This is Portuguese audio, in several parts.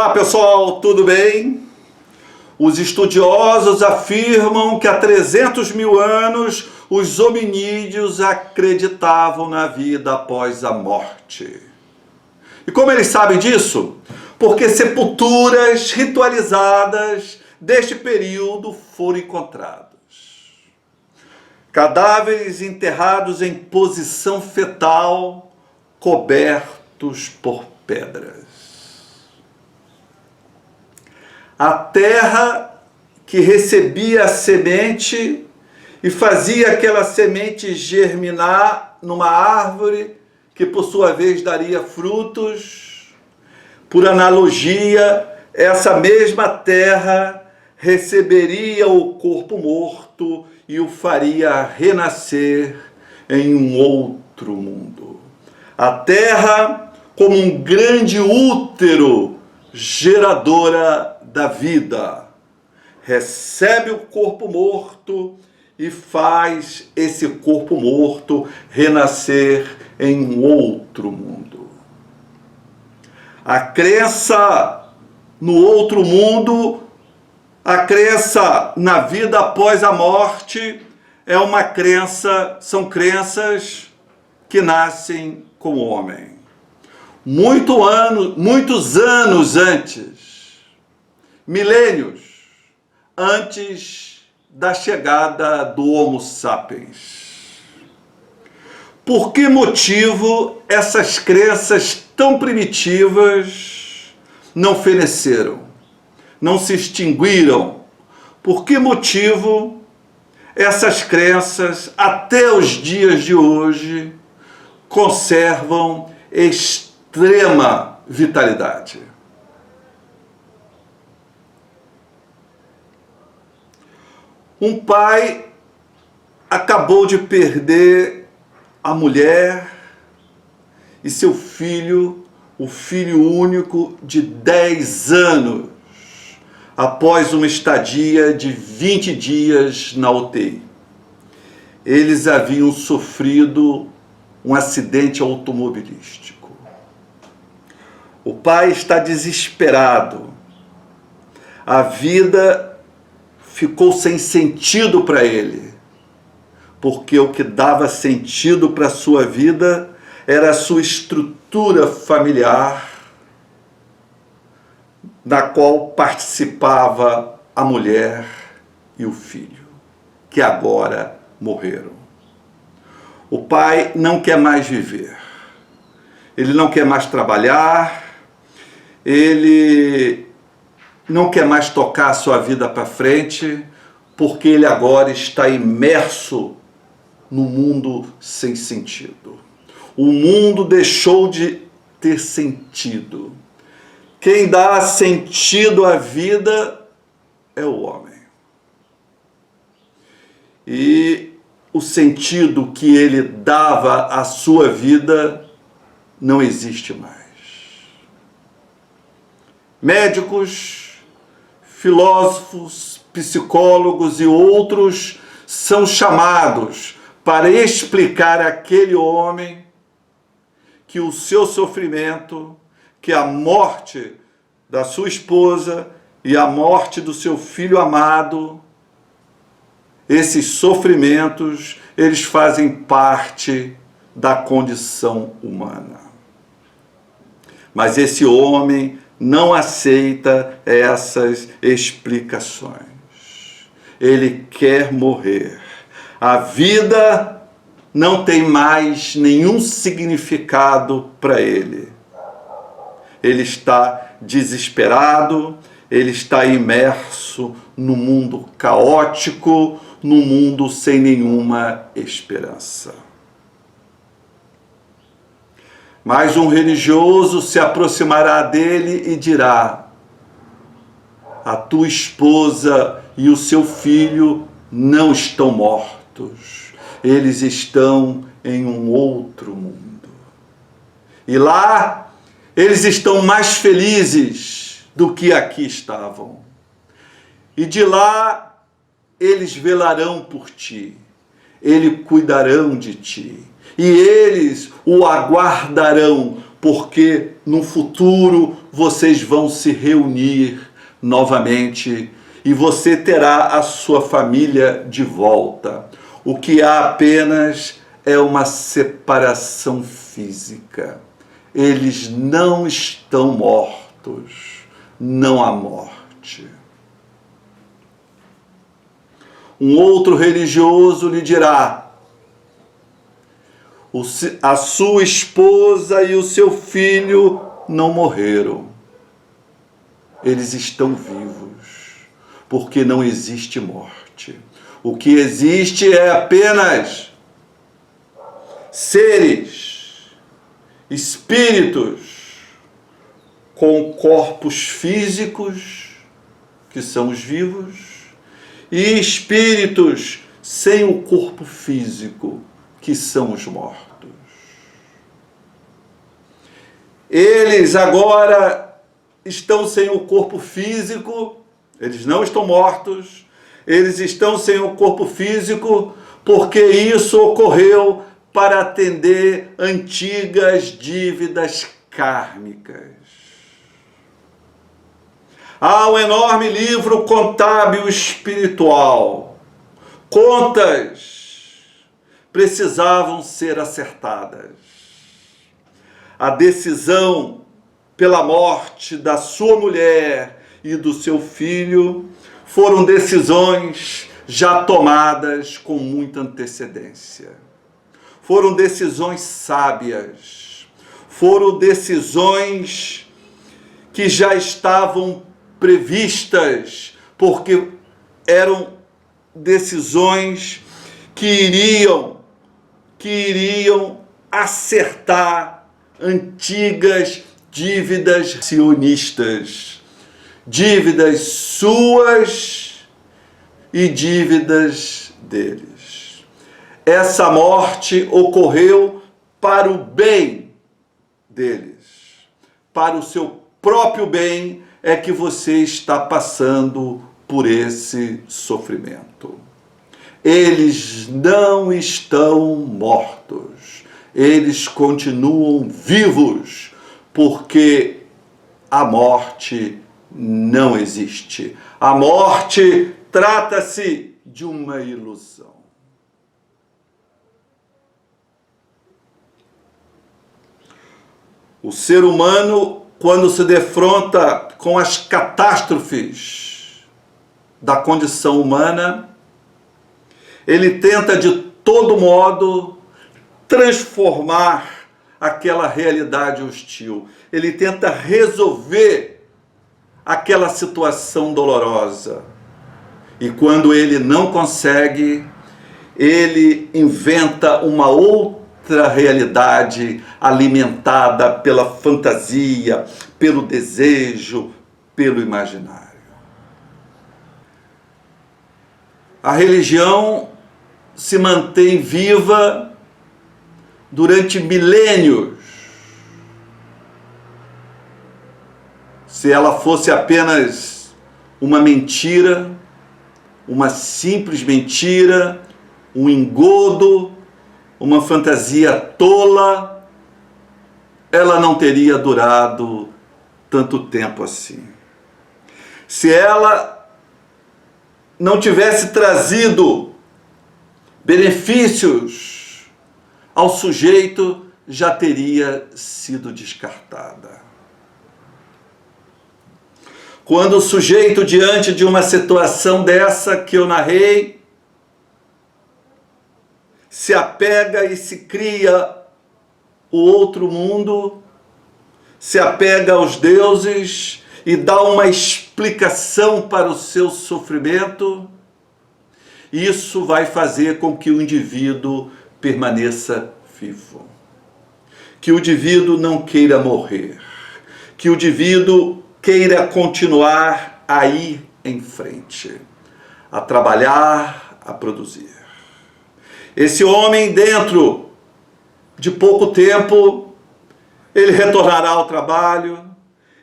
Olá pessoal, tudo bem? Os estudiosos afirmam que há 300 mil anos os hominídeos acreditavam na vida após a morte. E como eles sabem disso? Porque sepulturas ritualizadas deste período foram encontradas. Cadáveres enterrados em posição fetal, cobertos por pedras. A terra que recebia a semente e fazia aquela semente germinar numa árvore que por sua vez daria frutos. Por analogia, essa mesma terra receberia o corpo morto e o faria renascer em um outro mundo. A terra como um grande útero geradora da vida, recebe o corpo morto e faz esse corpo morto renascer em um outro mundo. A crença no outro mundo, a crença na vida após a morte, são crenças que nascem com o homem. Muitos anos antes, milênios antes da chegada do Homo sapiens. Por que motivo essas crenças tão primitivas não feneceram, não se extinguiram? Por que motivo essas crenças, até os dias de hoje, conservam extrema vitalidade? Um pai acabou de perder a mulher e seu filho, o filho único de 10 anos, após uma estadia de 20 dias na UTI. Eles haviam sofrido um acidente automobilístico. O pai está desesperado. A vida ficou sem sentido para ele, porque o que dava sentido para a sua vida era a sua estrutura familiar, da qual participava a mulher e o filho, que agora morreram. O pai não quer mais viver, ele não quer mais trabalhar, ele não quer mais tocar a sua vida para frente, porque ele agora está imerso no mundo sem sentido. O mundo deixou de ter sentido. Quem dá sentido à vida é o homem. E o sentido que ele dava à sua vida não existe mais. Médicos, filósofos, psicólogos e outros são chamados para explicar àquele homem que o seu sofrimento, que a morte da sua esposa e a morte do seu filho amado, esses sofrimentos, eles fazem parte da condição humana. Mas esse homem não aceita essas explicações. Ele quer morrer. A vida não tem mais nenhum significado para ele. Ele está desesperado, ele está imerso no mundo caótico, no mundo sem nenhuma esperança. Mas um religioso se aproximará dele e dirá: a tua esposa e o seu filho não estão mortos, eles estão em um outro mundo. E lá eles estão mais felizes do que aqui estavam. E de lá eles velarão por ti, eles cuidarão de ti. E eles o aguardarão, porque no futuro vocês vão se reunir novamente e você terá a sua família de volta. O que há apenas é uma separação física. Eles não estão mortos, não há morte. Um outro religioso lhe dirá: a sua esposa e o seu filho não morreram. Eles estão vivos, porque não existe morte. O que existe é apenas seres, espíritos, com corpos físicos, que são os vivos, e espíritos sem o corpo físico, que são os mortos. Eles agora estão sem o corpo físico, eles não estão mortos, eles estão sem o corpo físico, porque isso ocorreu para atender antigas dívidas kármicas. Há um enorme livro contábil espiritual. Contas precisavam ser acertadas. A decisão pela morte da sua mulher e do seu filho foram decisões já tomadas com muita antecedência. Foram decisões sábias. Foram decisões que já estavam previstas, porque eram decisões que iriam acertar antigas dívidas sionistas, dívidas suas e dívidas deles. Essa morte ocorreu para o bem deles, para o seu próprio bem é que você está passando por esse sofrimento. Eles não estão mortos, eles continuam vivos, porque a morte não existe. A morte trata-se de uma ilusão. O ser humano, quando se defronta com as catástrofes da condição humana, ele tenta de todo modo transformar aquela realidade hostil. Ele tenta resolver aquela situação dolorosa. E quando ele não consegue, ele inventa uma outra realidade alimentada pela fantasia, pelo desejo, pelo imaginário. A religião se mantém viva durante milênios. Se ela fosse apenas uma mentira, uma simples mentira, um engodo, uma fantasia tola, ela não teria durado tanto tempo assim. Se ela não tivesse trazido benefícios ao sujeito, já teria sido descartada. Quando o sujeito, diante de uma situação dessa que eu narrei, se apega e se cria o outro mundo, se apega aos deuses e dá uma explicação para o seu sofrimento, isso vai fazer com que o indivíduo permaneça vivo. Que o indivíduo não queira morrer. Que o indivíduo queira continuar a ir em frente, a trabalhar, a produzir. Esse homem, dentro de pouco tempo, ele retornará ao trabalho,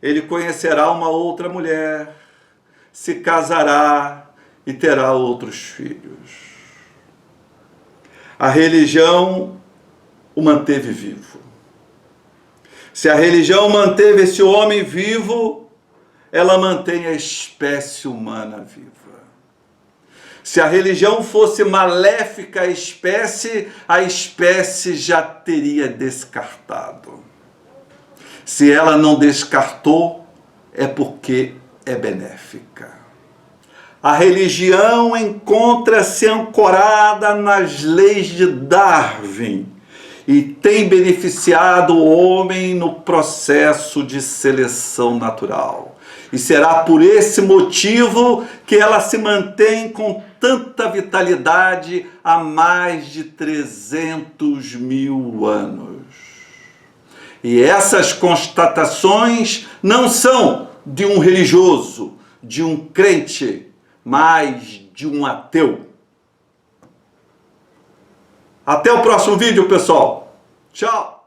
ele conhecerá uma outra mulher, se casará e terá outros filhos. A religião o manteve vivo. Se a religião manteve esse homem vivo, ela mantém a espécie humana viva. Se a religião fosse maléfica à espécie, a espécie já teria descartado. Se ela não descartou, é porque é benéfica. A religião encontra-se ancorada nas leis de Darwin e tem beneficiado o homem no processo de seleção natural. E será por esse motivo que ela se mantém com tanta vitalidade há mais de 300 mil anos. E essas constatações não são de um religioso, de um crente, mas de um ateu. Até o próximo vídeo, pessoal. Tchau!